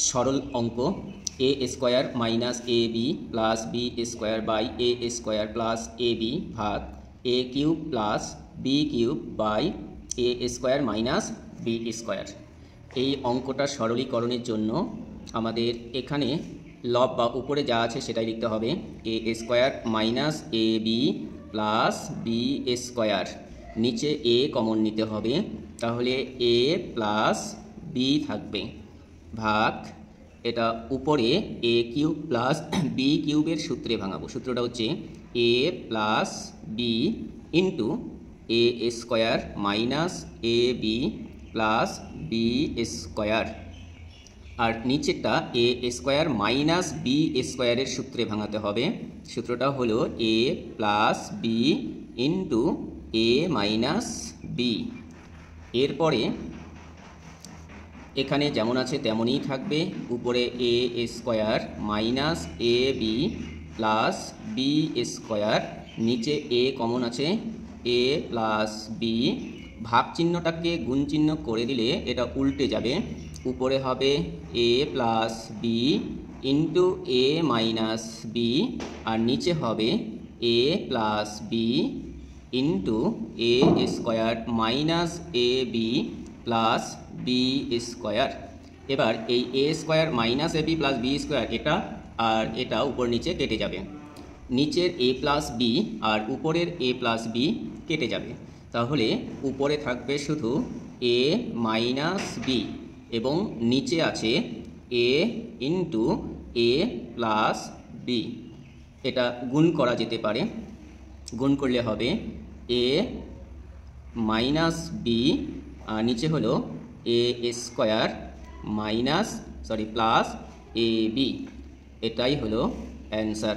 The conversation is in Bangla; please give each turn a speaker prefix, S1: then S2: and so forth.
S1: সরল অঙ্ক A square minus A B plus B square by A square plus A B ভাগ A cube plus B cube by A square minus B square. এই অঙ্কটা সরলীকরণের জন্য আমাদের এখানে লব বা উপরে যা আছে সেটাই লিখতে হবে। এ square minus A B plus B square, নিচে এ কমন নিতে হবে, তাহলে এ প্লাস বি থাকবে ভাগ এটা উপরে এ কিউব প্লাস বি কিউবের সূত্রে ভাঙাবো। সূত্রটা হচ্ছে এ plus B into A square minus A B plus B square, আর নিচেরটা এ স্কোয়ার মাইনাস বি স্কোয়ারের সূত্রে ভাঙাতে হবে। সূত্রটা হলো এ প্লাস বি ইন্টু এ মাইনাস বি। এরপরে এখানে যেমন আছে তেমনই থাকবে, উপরে এ square minus A B plus B square, নিচে এ কমন আছে এ প্লাস বি। ভাগ চিহ্নটাকে গুণ চিহ্ন করে দিলে এটা উল্টে যাবে, উপরে হবে এ প্লাস বি ইন্টু এ মাইনাস বি, আর নিচে হবে এ plus B into A square minus A B plus B square. এবার এই এ square minus A B plus B square এটা আর এটা উপর নিচে কেটে যাবে, নিচের এ প্লাস বি আর উপরের এ প্লাস বি কেটে যাবে, তাহলে উপরে থাকবে শুধু এ মাইনাস বি এবং নিচে আছে এ ইন্টু এ প্লাস বি। এটা গুণ করা যেতে পারে, গুণ করলে হবে এ মাইনাস বি আর নিচে হলো এ square minus plus A B. এটাই হলো অ্যান্সার।